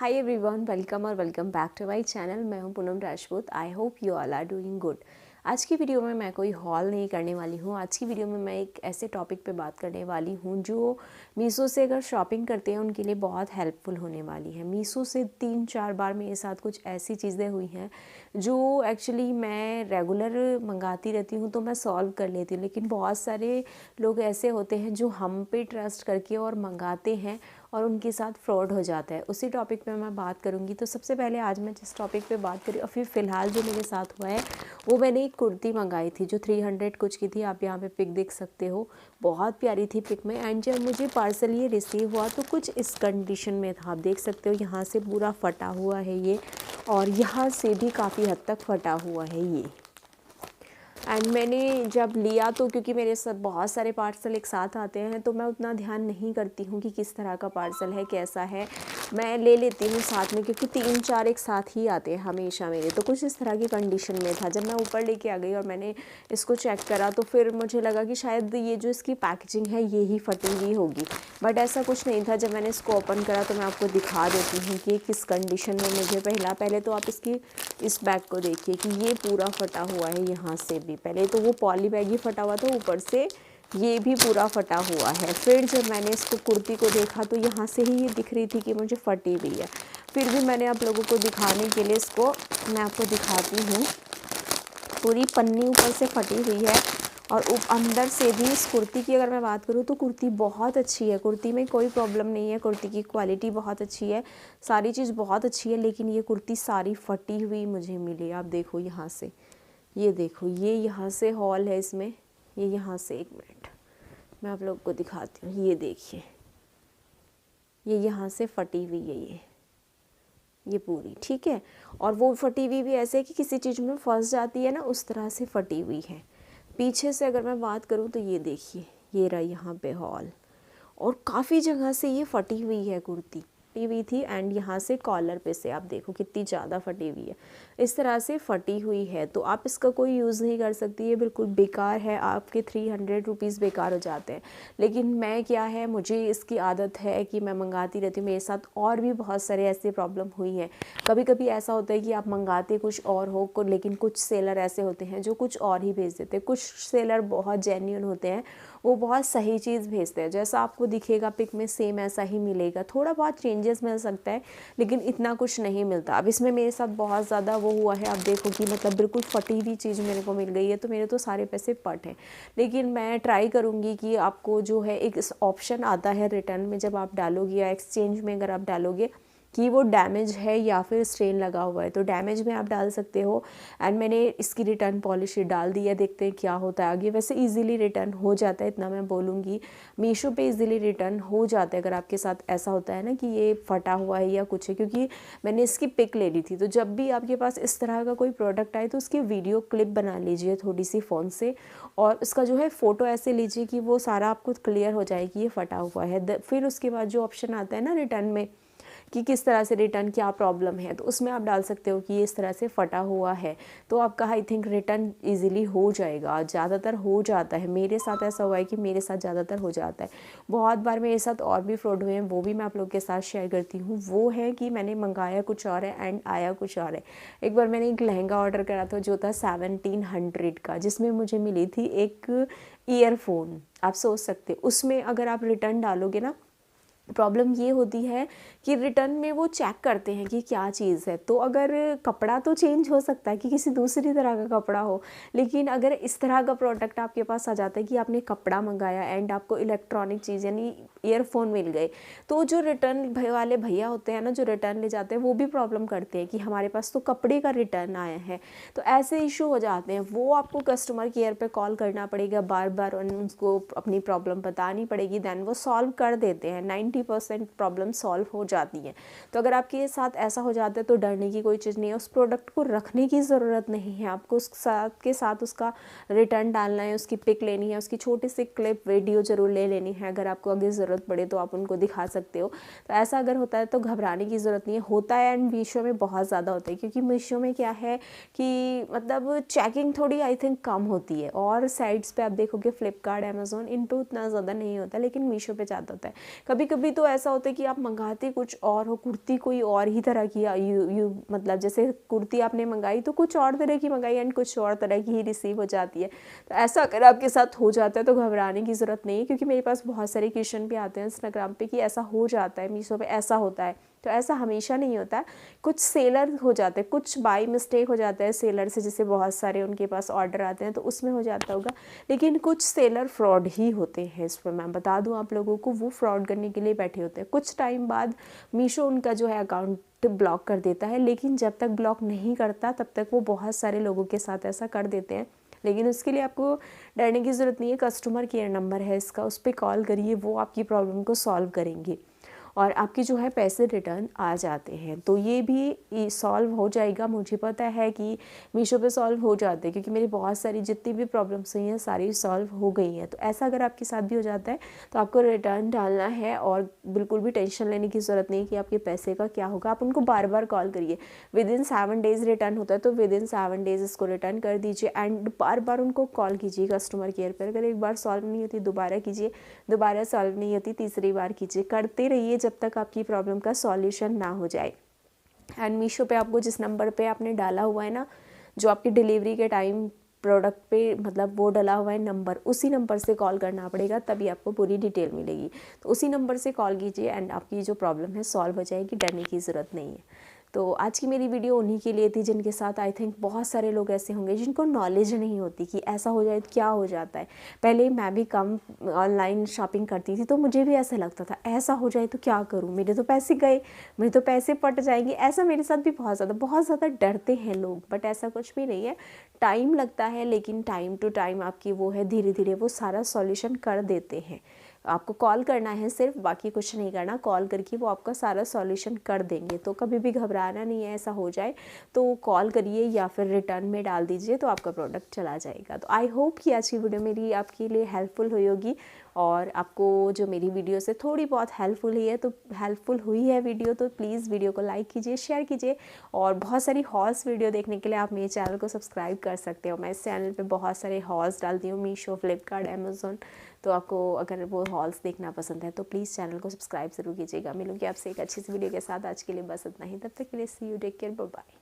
हाय everyone, welcome और welcome back to my channel. मैं हूं Poonam Rajput. I hope you all are doing good. आज की वीडियो में मैं कोई हॉल नहीं करने वाली हूं। आज की वीडियो में मैं एक ऐसे टॉपिक पे बात करने वाली हूं जो मीशो से अगर शॉपिंग करते हैं उनके लिए बहुत हेल्पफुल होने वाली है। मीशो से 3-4 बार मेरे साथ कुछ ऐसी चीज़ें हुई हैं जो एक्चुअली मैं रेगुलर मंगाती रहती हूँ तो मैं सॉल्व कर लेती हूँ, लेकिन बहुत सारे लोग ऐसे होते हैं जो हम पे ट्रस्ट करके और मंगाते हैं और उनके साथ फ्रॉड हो जाता है। उसी टॉपिक पे मैं बात करूँगी। तो सबसे पहले आज मैं जिस टॉपिक पे बात करी और फिर फ़िलहाल जो मेरे साथ हुआ है वो मैंने एक कुर्ती मंगाई थी जो 300 कुछ की थी। आप यहाँ पे पिक देख सकते हो, बहुत प्यारी थी पिक में। एंड जब मुझे पार्सल ये रिसीव हुआ तो कुछ इस कंडीशन में था। आप देख सकते हो यहाँ से पूरा फटा हुआ है ये, और यहाँ से भी काफ़ी हद तक फटा हुआ है ये। एंड मैंने जब लिया तो क्योंकि मेरे साथ बहुत सारे पार्सल एक साथ आते हैं तो मैं उतना ध्यान नहीं करती हूँ कि किस तरह का पार्सल है, कैसा है। मैं ले लेती हूँ साथ में, क्योंकि 3-4 एक साथ ही आते हैं हमेशा मेरे। तो कुछ इस तरह की कंडीशन में था। जब मैं ऊपर लेके आ गई और मैंने इसको चेक करा तो फिर मुझे लगा कि शायद ये जो इसकी पैकेजिंग है ये ही फटी हुई होगी, बट ऐसा कुछ नहीं था। जब मैंने इसको ओपन करा तो मैं आपको दिखा देती हूँ कि किस कंडीशन में मुझे पहले तो आप इसकी इस बैग को देखिए कि ये पूरा फटा हुआ है। यहाँ से भी पहले तो वो पॉली बैग ही फटा हुआ था, ऊपर से ये भी पूरा फटा हुआ है। फिर जब मैंने इसको कुर्ती को देखा तो यहाँ से ही ये दिख रही थी कि मुझे फटी हुई है। फिर भी मैंने आप लोगों को दिखाने के लिए इसको मैं आपको दिखाती हूँ। पूरी पन्नी ऊपर से फटी हुई है और अंदर से भी। इस कुर्ती की अगर मैं बात करूँ तो कुर्ती बहुत अच्छी है, कुर्ती में कोई प्रॉब्लम नहीं है। कुर्ती की क्वालिटी बहुत अच्छी है, सारी चीज़ बहुत अच्छी है, लेकिन ये कुर्ती सारी फटी हुई मुझे मिली। आप देखो यहाँ से, ये देखो, ये यहाँ से हॉल है इसमें, ये यहाँ से, एक मिनट मैं आप लोग को दिखाती हूँ। ये देखिए, ये यहाँ से फटी हुई है ये पूरी, ठीक है। और वो फटी हुई भी ऐसे कि किसी चीज़ में फंस जाती है ना, उस तरह से फटी हुई है। पीछे से अगर मैं बात करूँ तो ये देखिए, ये रहा यहाँ पे हॉल, और काफ़ी जगह से ये फटी हुई है कुर्ती, फटी हुई थी। एंड यहाँ से कॉलर पे से आप देखो कितनी ज़्यादा फटी हुई है, इस तरह से फटी हुई है। तो आप इसका कोई यूज़ नहीं कर सकती, ये बिल्कुल बेकार है। आपके 300 रुपीज़ बेकार हो जाते हैं। लेकिन मैं क्या है, मुझे इसकी आदत है कि मैं मंगाती रहती हूँ। मेरे साथ और भी बहुत सारे ऐसे प्रॉब्लम हुई हैं। कभी कभी ऐसा होता है कि आप मंगाते कुछ और हो लेकिन कुछ सेलर ऐसे होते हैं जो कुछ और ही भेज देते हैं। कुछ सेलर बहुत जेन्युइन होते हैं, वो बहुत सही चीज़ भेजते हैं। जैसा आपको दिखेगा पिक में सेम ऐसा ही मिलेगा, थोड़ा बहुत चेंजेस मिल सकता है लेकिन इतना कुछ नहीं मिलता। अब इसमें मेरे साथ बहुत ज़्यादा वो हुआ है। आप देखो कि मतलब बिल्कुल फटी हुई चीज़ मेरे को मिल गई है, तो मेरे तो सारे पैसे पट हैं। लेकिन मैं ट्राई करूँगी कि आपको जो है एक ऑप्शन आता है रिटर्न में, जब आप डालोगे या एक्सचेंज में अगर आप डालोगे कि वो डैमेज है या फिर स्ट्रेन लगा हुआ है, तो डैमेज में आप डाल सकते हो। एंड मैंने इसकी रिटर्न पॉलिसी डाल दी है, देखते हैं क्या होता है आगे। वैसे इजीली रिटर्न हो जाता है, इतना मैं बोलूँगी। मीशो पे इजीली रिटर्न हो जाता है अगर आपके साथ ऐसा होता है ना कि ये फटा हुआ है या कुछ है, क्योंकि मैंने इसकी पिक ले ली थी। तो जब भी आपके पास इस तरह का कोई प्रोडक्ट आए तो उसकी वीडियो क्लिप बना लीजिए थोड़ी सी फ़ोन से, और उसका जो है फ़ोटो ऐसे लीजिए कि वो सारा आपको क्लियर हो जाए कि ये फटा हुआ है। फिर उसके बाद जो ऑप्शन आता है ना रिटर्न में कि किस तरह से रिटर्न, क्या प्रॉब्लम है, तो उसमें आप डाल सकते हो कि ये इस तरह से फटा हुआ है, तो आपका आई थिंक रिटर्न इजीली हो जाएगा। ज़्यादातर हो जाता है, मेरे साथ ऐसा हुआ है कि मेरे साथ ज़्यादातर हो जाता है। बहुत बार मेरे साथ और भी फ्रॉड हुए हैं, वो भी मैं आप लोगों के साथ शेयर करती हूँ। वो है कि मैंने मंगाया कुछ और है एंड आया कुछ और है। एक बार मैंने एक लहंगा ऑर्डर करा था जो था 1700 का, जिसमें मुझे मिली थी एक ईयरफोन। आप सोच सकते, उसमें अगर आप रिटर्न डालोगे ना, प्रॉब्लम ये होती है कि रिटर्न में वो चेक करते हैं कि क्या चीज़ है। तो अगर कपड़ा तो चेंज हो सकता है कि किसी दूसरी तरह का कपड़ा हो, लेकिन अगर इस तरह का प्रोडक्ट आपके पास आ जाता है कि आपने कपड़ा मंगाया एंड आपको इलेक्ट्रॉनिक चीज़ यानी ईयरफोन मिल गए, तो जो रिटर्न वाले भैया होते हैं ना, जो रिटर्न ले जाते हैं, वो भी प्रॉब्लम करते हैं कि हमारे पास तो कपड़े का रिटर्न आया है। तो ऐसे इशू हो जाते हैं। वो आपको कस्टमर केयर पे कॉल करना पड़ेगा बार बार, उनको अपनी प्रॉब्लम बतानी पड़ेगी, देन वो सॉल्व कर देते हैं। 90% प्रॉब्लम सॉल्व हो जाती है। तो अगर आपके साथ ऐसा हो जाता है तो डरने की कोई चीज़ नहीं है। उस प्रोडक्ट को रखने की ज़रूरत नहीं है, आपको उस साथ के साथ उसका रिटर्न डालना है, उसकी पिक लेनी है, उसकी छोटी सी क्लिप वीडियो ज़रूर ले लेनी है अगर आपको आगे ज़रूरत ज़रूरत पड़े तो आप उनको दिखा सकते हो। तो ऐसा अगर होता है तो घबराने की ज़रूरत नहीं है, होता है एंड मीशो में बहुत ज़्यादा होता है, क्योंकि मीशो में क्या है कि मतलब चेकिंग थोड़ी आई थिंक कम होती है, और साइट्स पे आप देखोगे फ्लिपकार्ट, अमेज़ोन, इन पे उतना ज़्यादा नहीं होता, लेकिन मीशो पे ज़्यादा होता है। कभी कभी तो ऐसा होता है कि आप मंगाते कुछ और हो, कुर्ती कोई और ही तरह की यू मतलब जैसे कुर्ती आपने मंगाई तो कुछ और तरह की मंगाई एंड कुछ और तरह की ही रिसीव हो जाती है। तो ऐसा अगर आपके साथ हो जाता है तो घबराने की ज़रूरत नहीं है, क्योंकि मेरे पास बहुत सारे क्वेश्चन भी आते हैं इंस्टाग्राम पे कि ऐसा हो जाता है, मीशो पे ऐसा होता है। तो ऐसा हमेशा नहीं होता है, कुछ सेलर हो जाते हैं, कुछ बाई मिस्टेक हो जाता है सेलर से, जैसे बहुत सारे उनके पास ऑर्डर आते हैं तो उसमें हो जाता होगा, लेकिन कुछ सेलर फ्रॉड ही होते हैं। इस पर मैं बता दूं आप लोगों को, वो फ्रॉड करने के लिए बैठे होते हैं। कुछ टाइम बाद मीशो उनका जो है अकाउंट ब्लॉक कर देता है, लेकिन जब तक ब्लॉक नहीं करता तब तक वो बहुत सारे लोगों के साथ ऐसा कर देते हैं। लेकिन उसके लिए आपको डरने की ज़रूरत नहीं है, कस्टमर केयर नंबर है इसका, उस पर कॉल करिए, वो आपकी प्रॉब्लम को सॉल्व करेंगे और आपकी जो है पैसे रिटर्न आ जाते हैं। तो ये भी सॉल्व हो जाएगा, मुझे पता है कि मीशो पे सॉल्व हो जाते हैं, क्योंकि मेरी बहुत सारी जितनी भी प्रॉब्लम्स हुई हैं सारी सॉल्व हो गई हैं। तो ऐसा अगर आपके साथ भी हो जाता है तो आपको रिटर्न डालना है, और बिल्कुल भी टेंशन लेने की ज़रूरत नहीं कि आपके पैसे का क्या होगा। आप उनको बार बार कॉल करिए, विद इन 7 डेज़ रिटर्न होता है तो विद इन 7 डेज़ इसको रिटर्न कर दीजिए, एंड बार बार उनको कॉल कीजिए कस्टमर केयर पर। अगर एक बार सॉल्व नहीं होती दोबारा कीजिए, दोबारा सॉल्व नहीं होती तीसरी बार कीजिए, करते रहिए जब तक आपकी प्रॉब्लम का सॉल्यूशन ना हो जाए। एंड मीशो पे आपको जिस नंबर पे आपने डाला हुआ है ना, जो आपकी डिलीवरी के टाइम प्रोडक्ट पे मतलब वो डला हुआ है नंबर, उसी नंबर से कॉल करना पड़ेगा, तभी आपको पूरी डिटेल मिलेगी। तो उसी नंबर से कॉल कीजिए एंड आपकी जो प्रॉब्लम है सॉल्व हो जाएगी, डरने की ज़रूरत नहीं है। तो आज की मेरी वीडियो उन्हीं के लिए थी जिनके साथ आई थिंक बहुत सारे लोग ऐसे होंगे जिनको नॉलेज नहीं होती कि ऐसा हो जाए तो क्या हो जाता है। पहले मैं भी कम ऑनलाइन शॉपिंग करती थी तो मुझे भी ऐसा लगता था, ऐसा हो जाए तो क्या करूँ, मेरे तो पैसे गए, मेरे तो पैसे पट जाएंगे। ऐसा मेरे साथ भी बहुत ज़्यादा डरते हैं लोग, बट ऐसा कुछ भी नहीं है। टाइम लगता है, लेकिन टाइम टू टाइम आपकी वो है, धीरे धीरे वो सारा सॉल्यूशन कर देते हैं। आपको कॉल करना है सिर्फ, बाकी कुछ नहीं करना, कॉल करके वो आपका सारा सॉल्यूशन कर देंगे। तो कभी भी घबराना नहीं है, ऐसा हो जाए तो कॉल करिए या फिर रिटर्न में डाल दीजिए तो आपका प्रोडक्ट चला जाएगा। तो आई होप कि आज की वीडियो मेरी आपके लिए हेल्पफुल हुई होगी, और आपको जो मेरी वीडियो से थोड़ी बहुत हेल्पफुल हुई है वीडियो, तो प्लीज़ वीडियो को लाइक कीजिए, शेयर कीजिए, और बहुत सारी हॉल्स वीडियो देखने के लिए आप मेरे चैनल को सब्सक्राइब कर सकते हो। मैं इस चैनल पे बहुत सारे हॉल्स डालती हूँ, मीशो, फ्लिपकार्ट, अमेज़ोन। तो आपको अगर वो हॉल्स देखना पसंद है तो प्लीज़ चैनल को सब्सक्राइब ज़रूर कीजिएगा। मिलूंगी आपसे एक अच्छी सी वीडियो के साथ। आज के लिए बस इतना ही, तब तक के लिए see you, take care, bye bye.